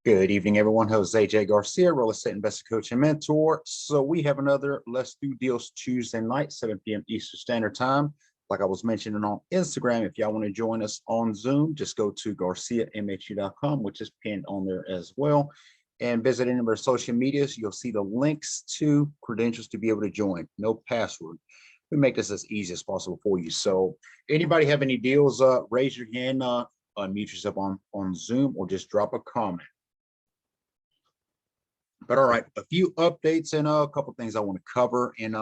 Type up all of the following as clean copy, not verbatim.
Good evening, everyone. Jose J. Garcia, real estate investor, coach, and mentor. So we have another Let's Do Deals Tuesday night, 7 p.m. Eastern Standard Time. Like I was mentioning on Instagram, if y'all want to join us on Zoom, just go to garciamhu.com, which is pinned on there as well. And visit any of our social medias. You'll see the links to credentials to be able to join. No password. We make this as easy as possible for you. So anybody have any deals, raise your hand, unmute yourself on Zoom, or just drop a comment. But all right, a few updates and a couple things I want to cover. And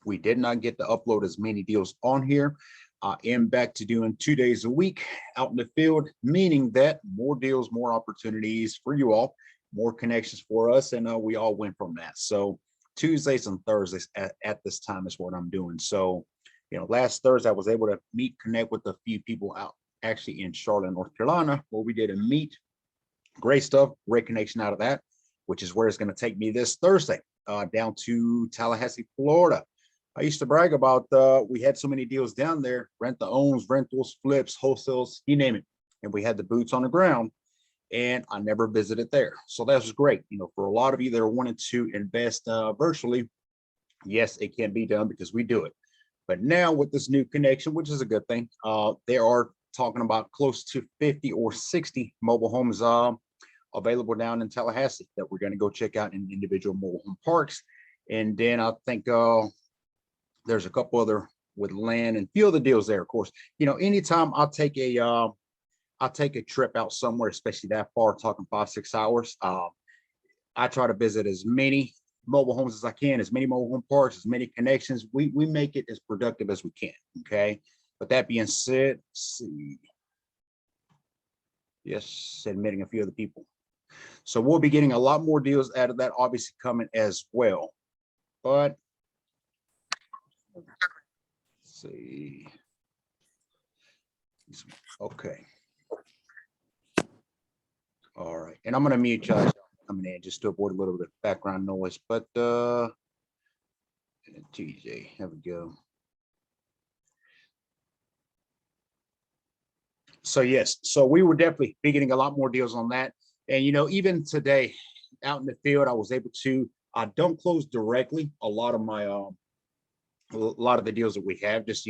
we did not get to upload as many deals on here. I am back to doing 2 days a week out in the field, meaning that more deals, more opportunities for you all, more connections for us, and we all win from that. So Tuesdays and Thursdays at this time is what I'm doing. So, last Thursday I was able to connect with a few people out actually in Charlotte, North Carolina, where we did a meet. Great stuff, great connection out of that, which is where it's going to take me this Thursday, down to Tallahassee, Florida. I used to brag about we had so many deals down there, rent-to-owns, rentals, flips, wholesales, you name it. And we had the boots on the ground, and I never visited there. So that was great. For a lot of you that are wanting to invest virtually, yes, it can be done because we do it. But now with this new connection, which is a good thing, they are talking about close to 50 or 60 mobile homes available down in Tallahassee that we're going to go check out in individual mobile home parks. And then I think there's a couple other with land and few other deals there. Of course, anytime I'll take a trip out somewhere, especially that far, talking 5-6 hours, I try to visit as many mobile homes as I can, as many mobile home parks, as many connections. We make it as productive as we can. Okay. But that being said, let's see. Yes, admitting a few other people. So we'll be getting a lot more deals out of that, obviously coming as well. But let's see. Okay. All right. And I'm going to mute y'all coming in just to avoid a little bit of background noise. But TJ, here we go. So yes, so we will definitely be getting a lot more deals on that. And even today out in the field, I was able to, I don't close directly a lot of my a lot of the deals that we have, just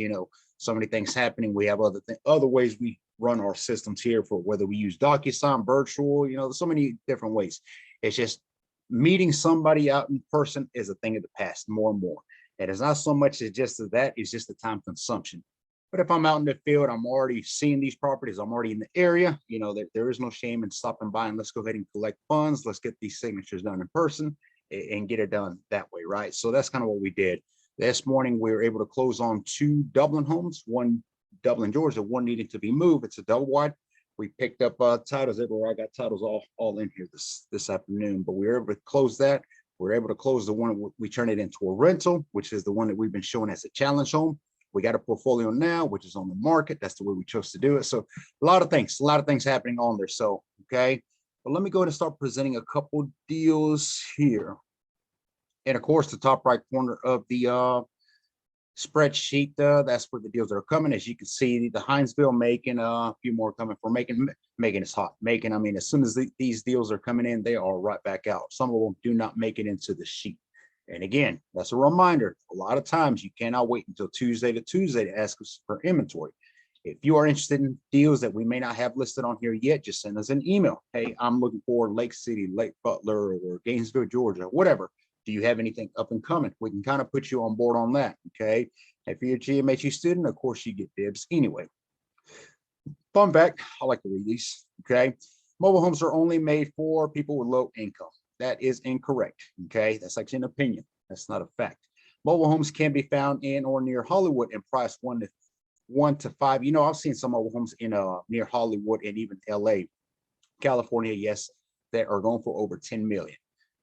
so many things happening. We have other ways we run our systems here, for whether we use DocuSign, virtual, there's so many different ways. It's just meeting somebody out in person is a thing of the past more and more. And it's not so much as just that, it's just the time consumption. But if I'm out in the field, I'm already seeing these properties, I'm already in the area, there is no shame in stopping by and let's go ahead and collect funds. Let's get these signatures done in person and get it done that way, right? So that's kind of what we did. This morning, we were able to close on 2 Dublin homes, one Dublin, Georgia, one needing to be moved. It's a double wide. We picked up titles everywhere. I got titles all in here this afternoon, but we were able to close that. We were able to close the one, we turned it into a rental, which is the one that we've been showing as a challenge home. We got a portfolio now, which is on the market. That's the way we chose to do it. So a lot of things happening on there. So, okay. But let me go ahead and start presenting a couple deals here. And of course, the top right corner of the spreadsheet, that's where the deals are coming. As you can see, the Hinesville, Macon, a few more coming for Macon. Macon is hot. Macon, I mean, as soon as these deals are coming in, they are right back out. Some of them do not make it into the sheet. And again, that's a reminder. A lot of times you cannot wait until Tuesday to ask us for inventory. If you are interested in deals that we may not have listed on here yet, just send us an email. Hey, I'm looking for Lake City, Lake Butler, or Gainesville, Georgia, whatever. Do you have anything up and coming? We can kind of put you on board on that. Okay. If you're a GMHU student, of course you get dibs anyway. Fun fact, I like to read these. Okay. Mobile homes are only made for people with low income. That is incorrect. Okay. That's actually an opinion. That's not a fact. Mobile homes can be found in or near Hollywood and priced 1 to 5. I've seen some mobile homes in near Hollywood and even LA, California, yes, that are going for over 10 million.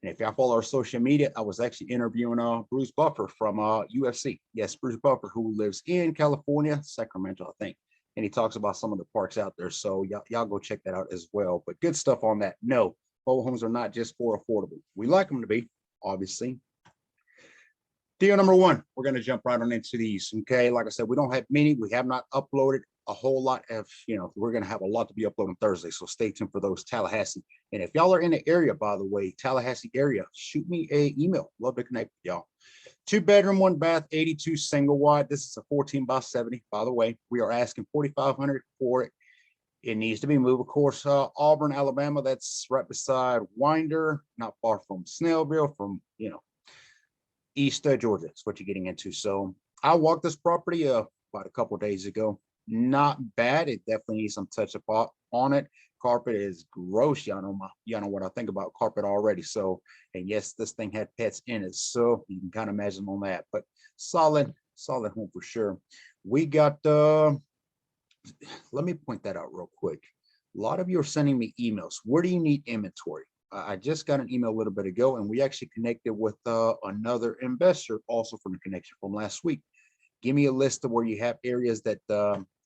And if y'all follow our social media, I was actually interviewing Bruce Buffer from UFC. Yes, Bruce Buffer, who lives in California, Sacramento, I think. And he talks about some of the parks out there. So y'all go check that out as well. But good stuff on that. No, mobile homes are not just for affordable. We like them to be, obviously. Deal number 1, we're going to jump right on into these. Okay, like I said, we don't have many. We have not uploaded a whole lot of, we're going to have a lot to be uploading Thursday. So stay tuned for those, Tallahassee. And if y'all are in the area, by the way, Tallahassee area, shoot me a email. Love to connect with y'all. 2-bedroom, 1-bath, 82 single wide. This is a 14x70. By the way, we are asking $4,500 for it. It needs to be moved. Of course, Auburn, Alabama. That's right beside Winder, not far from Snellville, from, East Georgia. That's what you're getting into. So I walked this property about a couple of days ago. Not bad. It definitely needs some touch up on it. Carpet is gross. Y'all know what I think about carpet already. So, and yes, this thing had pets in it, so you can kind of imagine on that. But solid home for sure. We got let me point that out real quick. A lot of you are sending me emails. Where do you need inventory? I just got an email a little bit ago, and we actually connected with another investor also from the connection from last week. Give me a list of where you have areas that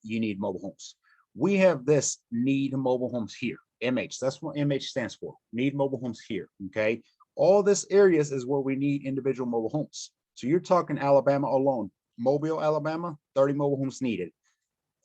you need mobile homes. We have this need mobile homes here. MH, that's what MH stands for. Need mobile homes here. Okay. All this areas is where we need individual mobile homes. So you're talking Alabama alone. Mobile, Alabama, 30 mobile homes needed.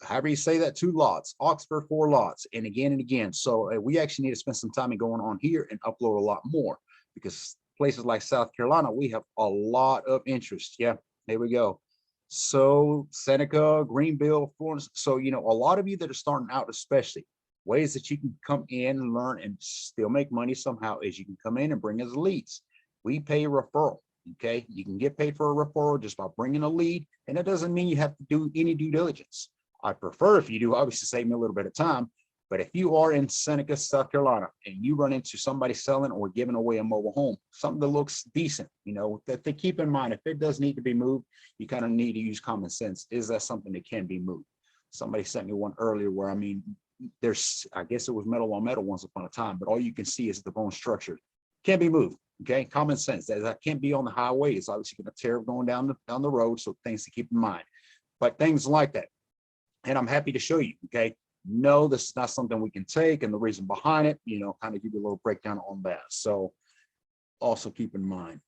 However you say that, 2 lots. Oxford, 4 lots, and again and again. So we actually need to spend some time going on here and upload a lot more, because places like South Carolina, we have a lot of interest. Yeah, there we go. So Seneca, Greenville, Florence. So, a lot of you that are starting out, especially, ways that you can come in and learn and still make money somehow is you can come in and bring us leads. We pay a referral. Okay. You can get paid for a referral just by bringing a lead. And that doesn't mean you have to do any due diligence. I prefer if you do, obviously save me a little bit of time. But if you are in Seneca, South Carolina, and you run into somebody selling or giving away a mobile home, something that looks decent, that they keep in mind, if it does need to be moved, you kind of need to use common sense. Is that something that can be moved? Somebody sent me one earlier where, I guess it was metal on metal once upon a time, but all you can see is the bone structure. Can't be moved. Okay, common sense. That can't be on the highway. It's obviously going to tear going down the road. So things to keep in mind. But things like that. And I'm happy to show you, okay? No, this is not something we can take, and the reason behind it, kind of give you a little breakdown on that. So also keep in mind,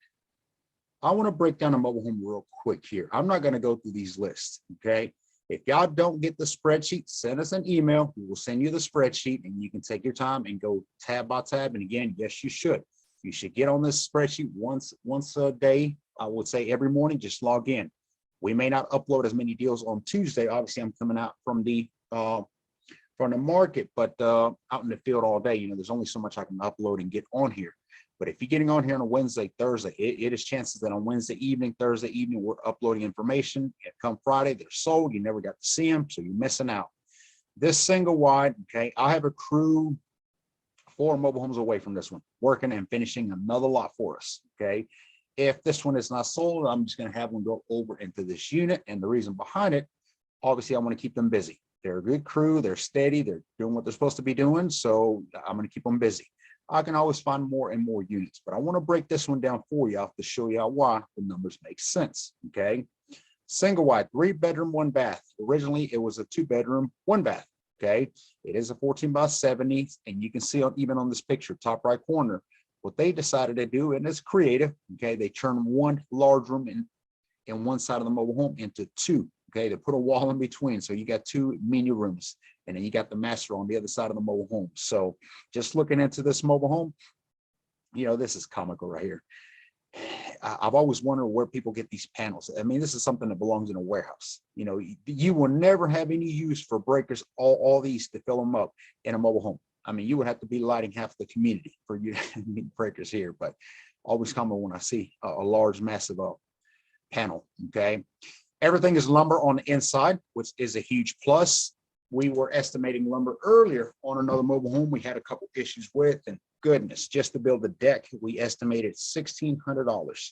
I want to break down a mobile home real quick here. I'm not going to go through these lists, okay? If y'all don't get the spreadsheet, send us an email. We will send you the spreadsheet, and you can take your time and go tab by tab. And again, yes, you should. You should get on this spreadsheet once a day. I would say every morning, just log in. We may not upload as many deals on Tuesday. Obviously, I'm coming out from the market, but out in the field all day. There's only so much I can upload and get on here. But if you're getting on here on a Wednesday, Thursday, it is chances that on Wednesday evening, Thursday evening, we're uploading information. And come Friday, they're sold. You never got to see them, so you're missing out. This single wide, okay, I have a crew 4 mobile homes away from this one, working and finishing another lot for us, okay? If this one is not sold, I'm just going to have them go over into this unit. And the reason behind it, obviously, I want to keep them busy. They're a good crew. They're steady. They're doing what they're supposed to be doing. So I'm going to keep them busy. I can always find more and more units, but I want to break this one down for you to show you why the numbers make sense. Okay. Single wide, 3-bedroom, 1-bath. Originally, it was a 2-bedroom, 1-bath. Okay. It is a 14x70. And you can see even on this picture, top right corner, what they decided to do, and it's creative. Okay. They turn one large room in one side of the mobile home into 2. Okay. They put a wall in between. So you got 2 mini rooms, and then you got the master on the other side of the mobile home. So just looking into this mobile home, this is comical right here. I've always wondered where people get these panels. I mean, this is something that belongs in a warehouse. You will never have any use for breakers, all these to fill them up in a mobile home. I mean, you would have to be lighting half the community for you to need breakers here, but always common when I see a large, massive panel. Okay. Everything is lumber on the inside, which is a huge plus. We were estimating lumber earlier on another mobile home we had a couple issues with, and goodness, just to build the deck, we estimated $1,600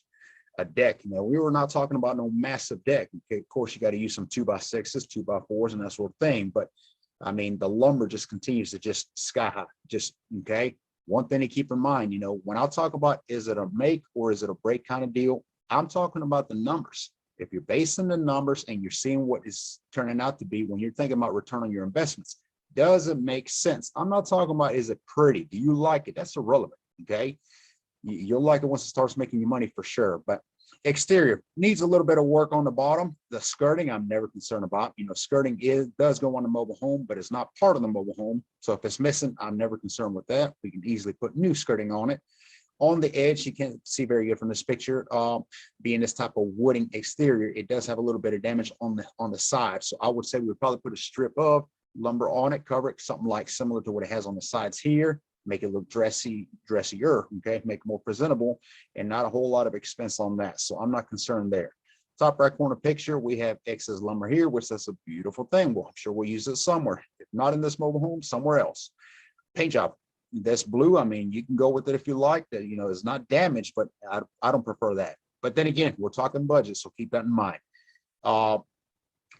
a deck. We were not talking about no massive deck. Okay, of course, you got to use some 2x6s, 2x4s, and that sort of thing. But I mean, the lumber just continues to just sky high. Just okay. One thing to keep in mind, when I talk about is it a make or is it a break kind of deal, I'm talking about the numbers. If you're basing the numbers and you're seeing what is turning out to be when you're thinking about return on your investments, does it make sense? I'm not talking about is it pretty? Do you like it? That's irrelevant. Okay. You'll like it once it starts making you money for sure. But Exterior needs a little bit of work on the bottom. The skirting, I'm never concerned about. Skirting does go on the mobile home, but it's not part of the mobile home. So if it's missing, I'm never concerned with that. We can easily put new skirting on it. On the edge, you can't see very good from this picture. Being this type of wooden exterior, it does have a little bit of damage on the side. So I would say we would probably put a strip of lumber on it, cover it, something like similar to what it has on the sides here. Make it look dressier, okay, make it more presentable, and not a whole lot of expense on that. So I'm not concerned there. Top right corner picture, we have excess lumber here, which that's a beautiful thing. Well, I'm sure we'll use it somewhere. If not in this mobile home, somewhere else. Paint job, that's blue. I mean, you can go with it if you like. That it's not damaged, but I don't prefer that. But then again, we're talking budget, so keep that in mind.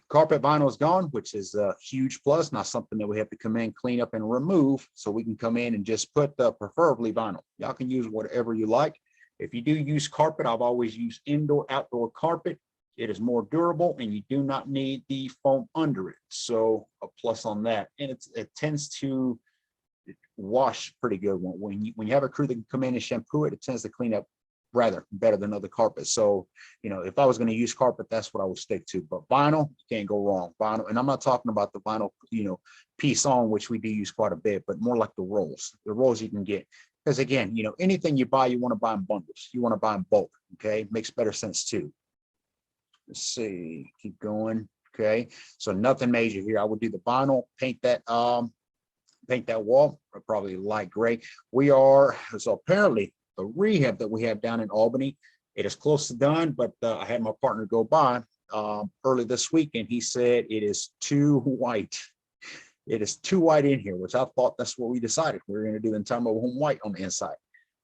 Carpet vinyl is gone, which is a huge plus, not something that we have to come in, clean up, and remove. So we can come in and just put preferably vinyl. Y'all can use whatever you like. If you do use carpet, I've always used indoor, outdoor carpet. It is more durable, and you do not need the foam under it. So a plus on that. And it tends to wash pretty good. When you have a crew that can come in and shampoo it, it tends to clean up rather better than other carpets. So, if I was going to use carpet, that's what I would stick to. But vinyl, you can't go wrong. Vinyl, and I'm not talking about the vinyl, piece on, which we do use quite a bit, but more like the rolls you can get. Because again, anything you buy, you want to buy in bundles. You want to buy in bulk. Okay, makes better sense too. Let's see, keep going. Okay, so nothing major here. I would do the vinyl, paint that wall, probably light gray. So apparently the rehab that we have down in Albany, it is close to done, but I had my partner go by early this week, and he said it is too white. It is too white in here, which I thought that's what we decided. We were going to do the entire mobile home white on the inside.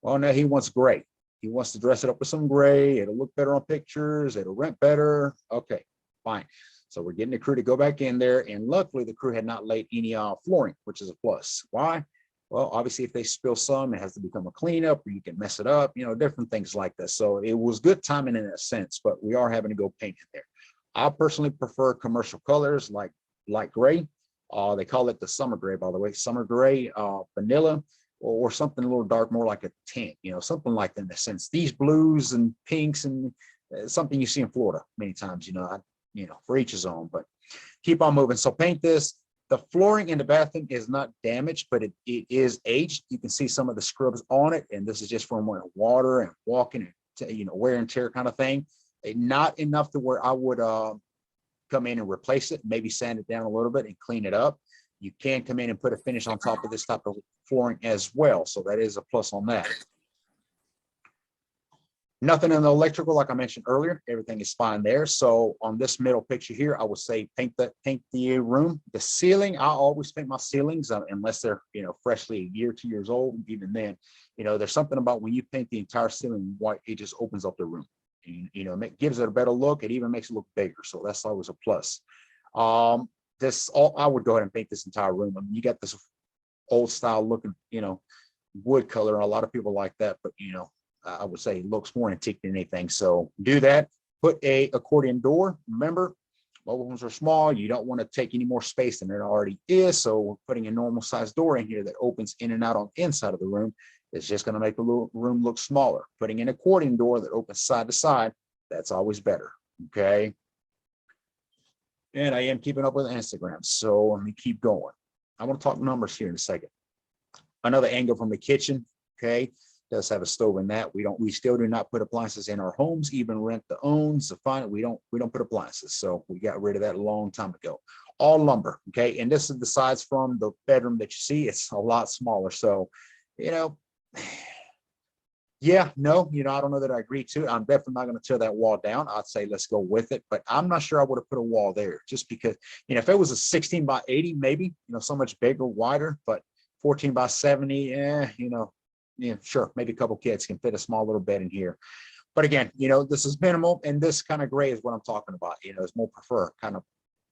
Well, no, he wants gray. He wants to dress it up with some gray. It'll look better on pictures. It'll rent better. Okay, fine. So we're getting the crew to go back in there, and luckily the crew had not laid any flooring, which is a plus. Why? Well, obviously, if they spill some, it has to become a cleanup, or you can mess it up, different things like that. So it was good timing in that sense, but we are having to go paint in there. I personally prefer commercial colors like light gray. They call it the summer gray, by the way, summer gray, vanilla, or something a little dark, more like a tint, something like that in a sense. These blues and pinks and something you see in Florida many times, for each his own, but keep on moving. So paint this. The flooring in the bathroom is not damaged, but it is aged. You can see some of the scrubs on it, and this is just from water and walking and wear and tear kind of thing. Not enough to where I would come in and replace it, maybe sand it down a little bit and clean it up. You can come in and put a finish on top of this type of flooring as well, so that is a plus on that. Nothing in the electrical, like I mentioned earlier, everything is fine there. So on this middle picture here, I would say paint the room. The ceiling, I always paint my ceilings unless they're freshly a year, 2 years old. Even then, there's something about when you paint the entire ceiling white, it just opens up the room. It gives it a better look. It even makes it look bigger. So that's always a plus. I would go ahead and paint this entire room. I mean, you got this old style looking, wood color, and a lot of people like that, but I would say it looks more antique than anything. So do that. Put a accordion door. Remember, mobile homes are small. You don't want to take any more space than there already is. So we're putting a normal size door in here that opens in and out on the inside of the room. It's just going to make the room look smaller. Putting an accordion door that opens side to side, that's always better. Okay. And I am keeping up with Instagram. So let me keep going. I want to talk numbers here in a second. Another angle from the kitchen. Okay. Does have a stove in that. We still do not put appliances in our homes, even rent to own. So fine, we don't put appliances. So we got rid of that a long time ago. All lumber. Okay. And this is the size from the bedroom that you see. It's a lot smaller. So, yeah, no, I don't know that I agree to it. I'm definitely not going to tear that wall down. I'd say let's go with it, but I'm not sure I would have put a wall there just because, if it was a 16 by 80, maybe, so much bigger, wider, but 14 by 70, yeah, sure, maybe a couple kids can fit a small little bed in here. But again, this is minimal, and this kind of gray is what I'm talking about. It's more prefer kind of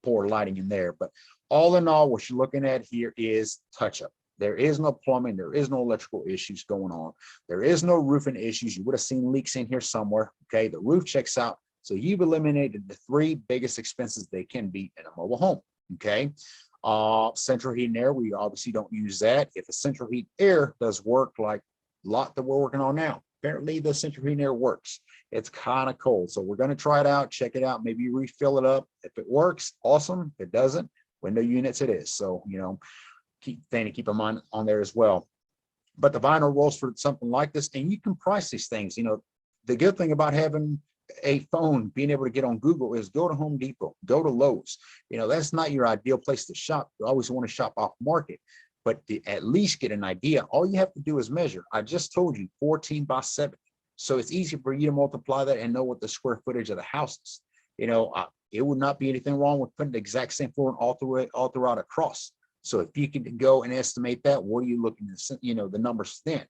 poor lighting in there. But all in all, what you're looking at here is touch up. There is no plumbing. There is no electrical issues going on. There is no roofing issues. You would have seen leaks in here somewhere. Okay, the roof checks out. So you've eliminated the three biggest expenses they can be in a mobile home. Okay. Central heat and air, we obviously don't use that. If a central heat air does work like a lot that we're working on now, apparently the centrifuge works. It's kind of cold. So we're going to try it out, check it out, maybe refill it up. If it works, awesome. If it doesn't, window units it is. So, keep in mind on there as well. But the vinyl rolls for something like this, and you can price these things. The good thing about having a phone, being able to get on Google, is go to Home Depot, go to Lowe's. That's not your ideal place to shop. You always want to shop off market, but to at least get an idea, all you have to do is measure. I just told you 14 by 70. So it's easy for you to multiply that and know what the square footage of the house is. It would not be anything wrong with putting the exact same flooring all throughout across. So if you can go and estimate that, what are you looking at? The numbers then.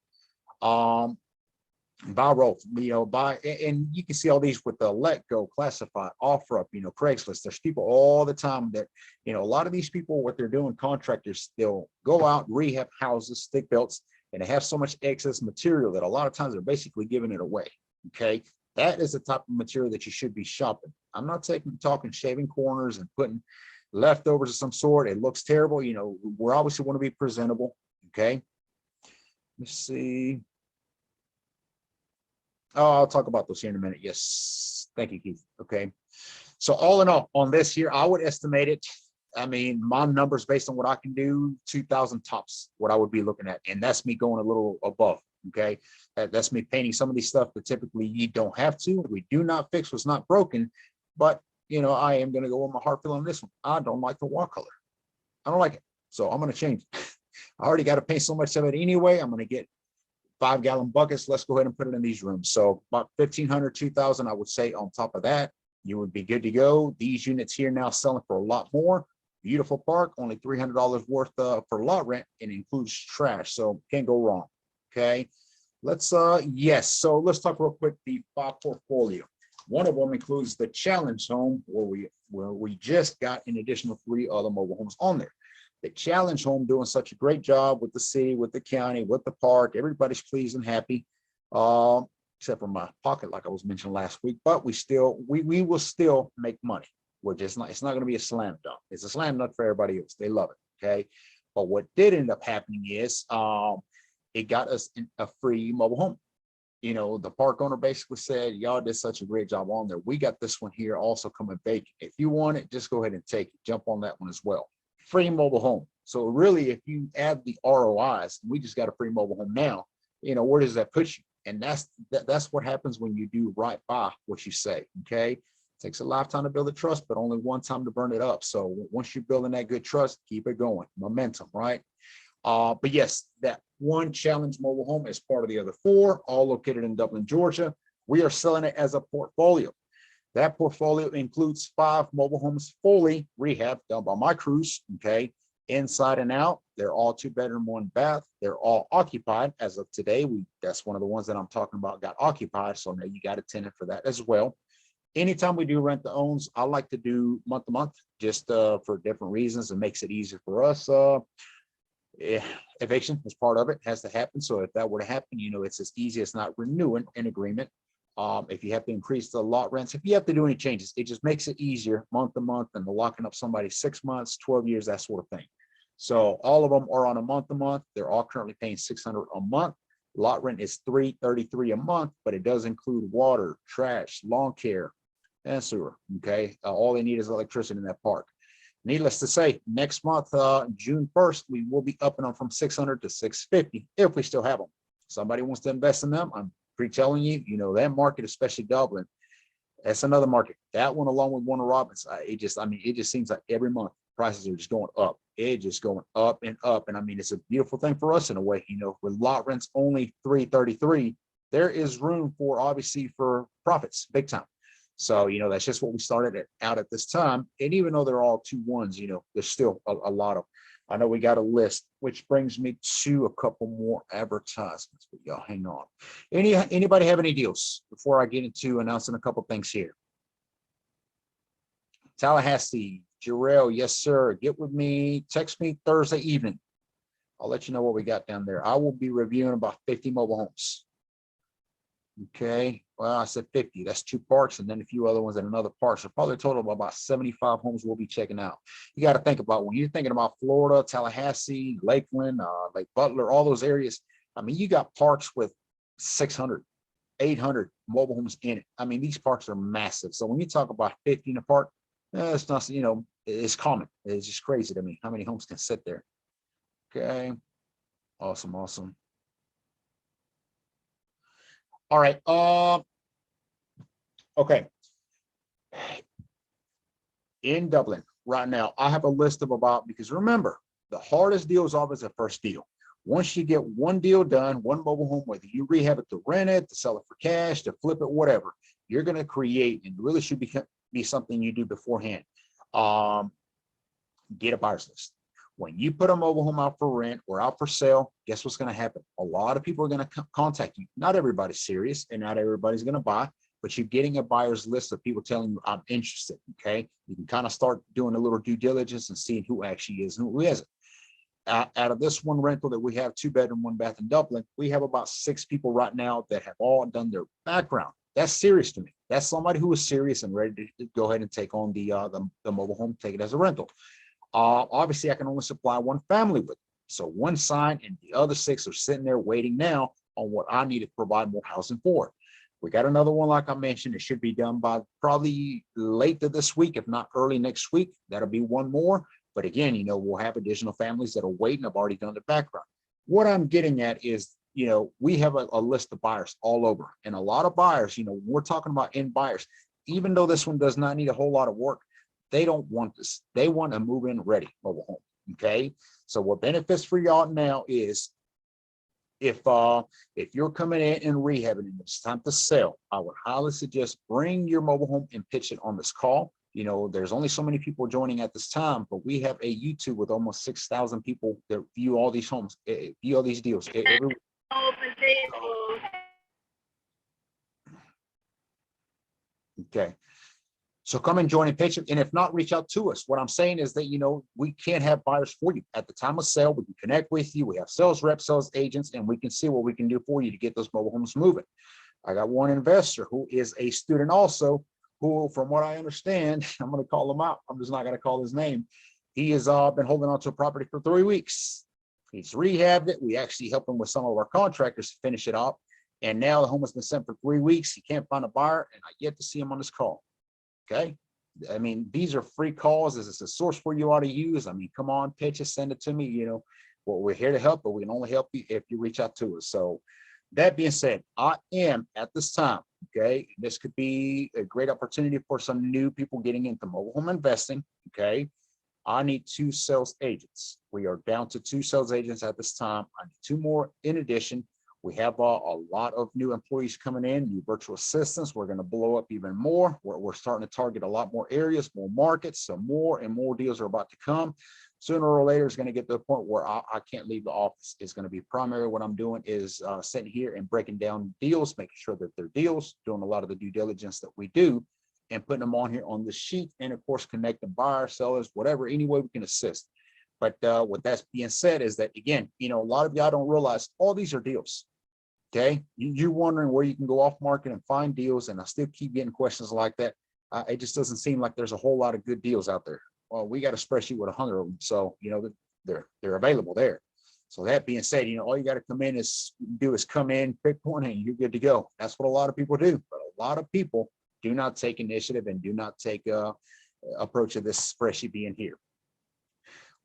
Buy roll, and you can see all these with the Let Go, Classified, OfferUp, Craigslist. There's people all the time that, a lot of these people, what they're doing, contractors, they'll go out, rehab houses, stick belts, and they have so much excess material that a lot of times they're basically giving it away. Okay. That is the type of material that you should be shopping. I'm not talking shaving corners and putting leftovers of some sort. It looks terrible. We're obviously want to be presentable. Okay. Let's see. Oh, I'll talk about those here in a minute. Yes. Thank you, Keith. Okay. So all in all, on this here, I would estimate it. My numbers based on what I can do, 2,000 tops, what I would be looking at. And that's me going a little above. Okay. That's me painting some of these stuff that typically you don't have to. We do not fix what's not broken. But, I am going to go with my heart feel on this one. I don't like the wall color. I don't like it. So I'm going to change it. I already got to paint so much of it anyway. I'm going to get 5-gallon buckets. Let's go ahead and put it in these rooms. So about 1,500, 2,000, I would say on top of that, you would be good to go. These units here now selling for a lot more. Beautiful park, only $300 worth for lot rent, and includes trash. So can't go wrong. Okay. Let's yes. So let's talk real quick the 5 portfolio. One of them includes the challenge home where we just got an additional 3 other mobile homes on there. The challenge home doing such a great job with the city, with the county, with the park. Everybody's pleased and happy, except for my pocket, like I was mentioning last week. But we will still make money. It's not going to be a slam dunk. It's a slam dunk for everybody else. They love it. Okay. But what did end up happening is it got us a free mobile home. The park owner basically said, y'all did such a great job on there. We got this one here also coming vacant. If you want it, just go ahead and take it. Jump on that one as well. Free mobile home. So really, if you add the ROIs, we just got a free mobile home now, where does that put you? And that's what happens when you do right by what you say. Okay. It takes a lifetime to build a trust, but only one time to burn it up. So once you're building that good trust, keep it going. Momentum, right? But yes, that one challenge mobile home is part of the other 4, all located in Dublin, Georgia. We are selling it as a portfolio. That portfolio includes 5 mobile homes fully rehab done by my crews. Okay. Inside and out. They're all 2-bedroom, 1 bath. They're all occupied as of today. That's one of the ones that I'm talking about got occupied. So now you got a tenant for that as well. Anytime we do rent to owns, I like to do month to month, just for different reasons. It makes it easier for us. Eviction is part of it, has to happen. So if that were to happen, it's as easy as not renewing an agreement. If you have to increase the lot rents, if you have to do any changes, it just makes it easier month to month than locking up somebody 6 months, 12 years, that sort of thing. So all of them are on a month to month. They're all currently paying $600 a month. Lot rent is $333 a month, but it does include water, trash, lawn care, and sewer. Okay. All they need is electricity in that park. Needless to say, next month, June 1st, we will be upping them from 600 to 650 if we still have them. Somebody wants to invest in them, I'm pre-telling you, that market, especially Dublin, that's another market. That one, along with Warner Robins, it just seems like every month prices are just going up. It's just going up and up. And it's a beautiful thing for us in a way, with lot rents only $333, there is room for, obviously, for profits, big time. So, that's just what we started out at this time. And even though they're all 2-1s, there's still a lot of, I know we got a list, which brings me to a couple more advertisements, but y'all hang on. Anybody have any deals before I get into announcing a couple things here? Tallahassee, Jarrell, yes, sir. Get with me, text me Thursday evening. I'll let you know what we got down there. I will be reviewing about 50 mobile homes. Okay, well, I said 50. That's 2 parks and then a few other ones in another park. So probably a total of about 75 homes we'll be checking out. You got to think about when you're thinking about Florida, Tallahassee, Lakeland, Lake Butler, all those areas. You got parks with 600, 800 mobile homes in it. I mean, these parks are massive. So when you talk about 50 in a park, it's not, you know, it's common. It's just crazy to me how many homes can sit there. Okay. Awesome. Awesome. All right. Okay. In Dublin right now, I have a list of about, because remember, the hardest deal is always the first deal. Once you get one deal done, one mobile home, whether you rehab it to rent it, to sell it for cash, to flip it, whatever, you're going to create, and really should be something you do beforehand. Get a buyer's list. When you put a mobile home out for rent or out for sale, guess what's going to happen? A lot of people are going to contact you. Not everybody's serious and not everybody's going to buy, but you're getting a buyer's list of people telling you, I'm interested. Okay. You can kind of start doing a little due diligence and seeing who actually is and who isn't. Out of this one rental that we have, 2-bedroom, 1-bath in Dublin, we have about 6 people right now that have all done their background. That's serious to me. That's somebody who is serious and ready to go ahead and take on the mobile home, take it as a rental. Obviously, I can only supply one family with it. So one signed and the other 6 are sitting there waiting now on what I need to provide more housing for. We got another one, like I mentioned, it should be done by probably late this week, if not early next week. That'll be one more. But again, you know, we'll have additional families that are waiting. I've already done the background. What I'm getting at is, you know, we have a list of buyers all over, and a lot of buyers, you know, we're talking about end buyers, even though this one does not need a whole lot of work, they don't want this. They want a move-in ready mobile home. Okay. So what benefits for y'all now is if you're coming in and rehabbing and it's time to sell, I would highly suggest bring your mobile home and pitch it on this call. You know, there's only so many people joining at this time, but we have a YouTube with almost 6,000 people that view all these homes, view all these deals. Okay. So come and join and pitch it. And if not, reach out to us. What I'm saying is that, you know, we can't have buyers for you at the time of sale. We can connect with you. We have sales reps, sales agents, and we can see what we can do for you to get those mobile homes moving. I got one investor who is a student also, who, from what I understand, I'm going to call him out. I'm just not going to call his name. He has been holding on to a property for 3 weeks. He's rehabbed it. We actually helped him with some of our contractors to finish it up. And now the home has been sent for 3 weeks. He can't find a buyer, and I yet to see him on this call. Okay. I mean, these are free calls. This is a source for you ought to use. I mean, come on, pitch it, send it to me. You know, well, we're here to help, but we can only help you if you reach out to us. So that being said, I am at this time, okay, this could be a great opportunity for some new people getting into mobile home investing. Okay. I need 2 sales agents. We are down to 2 sales agents at this time. I need 2 more in addition. We have a lot of new employees coming in, new virtual assistants. We're going to blow up even more. We're starting to target a lot more areas, more markets. So more and more deals are about to come. Sooner or later, it's going to get to the point where I can't leave the office. It's going to be primary. What I'm doing is sitting here and breaking down deals, making sure that they're deals, doing a lot of the due diligence that we do, and putting them on here on the sheet. And of course, connecting buyers, sellers, whatever, any way we can assist. But with that being said is that, again, you know, a lot of y'all don't realize all these are deals. Okay, you're wondering where you can go off market and find deals, and I still keep getting questions like that. It just doesn't seem like there's a whole lot of good deals out there. Well, we got a spreadsheet with 100 of them, so you know they're available there. So that being said, you know, all you got to come in is come in, pick one, and you're good to go. That's what a lot of people do, but a lot of people do not take initiative and do not take approach of this spreadsheet being here.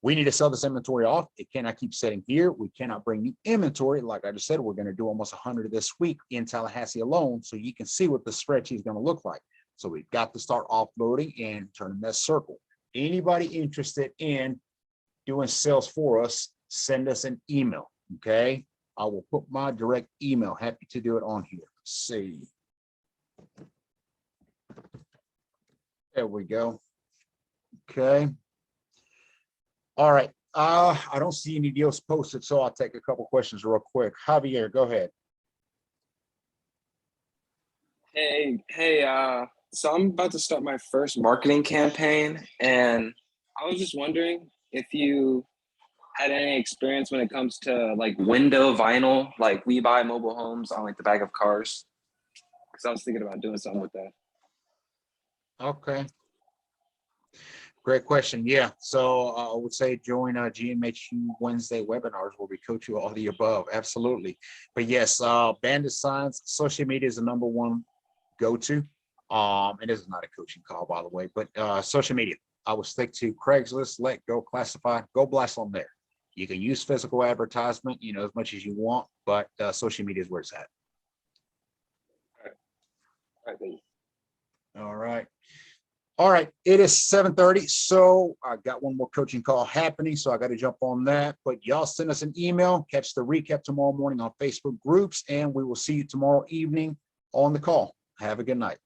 We need to sell this inventory off. It cannot keep sitting here. We cannot bring new inventory. Like I just said, we're going to do almost 100 this week in Tallahassee alone, so you can see what the spreadsheet is going to look like. So we've got to start offloading and turning that circle. Anybody interested in doing sales for us, send us an email, okay? I will put my direct email. Happy to do it on here. Let's see. There we go. Okay. All right. I don't see any deals posted, so I'll take a couple questions real quick. Javier, go ahead. Hey, so I'm about to start my first marketing campaign, and I was just wondering if you had any experience when it comes to like window vinyl, like we buy mobile homes on like the back of cars, because I was thinking about doing something with that. Okay. Great question. Yeah. So I would say join GMHU Wednesday webinars where we coach you all the above. Absolutely. But yes, bandit signs, social media is the number one go-to. And this is not a coaching call, by the way, but social media. I would stick to Craigslist, Let Go, Classify, go blast on there. You can use physical advertisement, as much as you want, but social media is where it's at. All right, thank you. All right. All right, it is 7:30, so I got one more coaching call happening, so I got to jump on that. But y'all send us an email, catch the recap tomorrow morning on Facebook groups, and we will see you tomorrow evening on the call. Have a good night.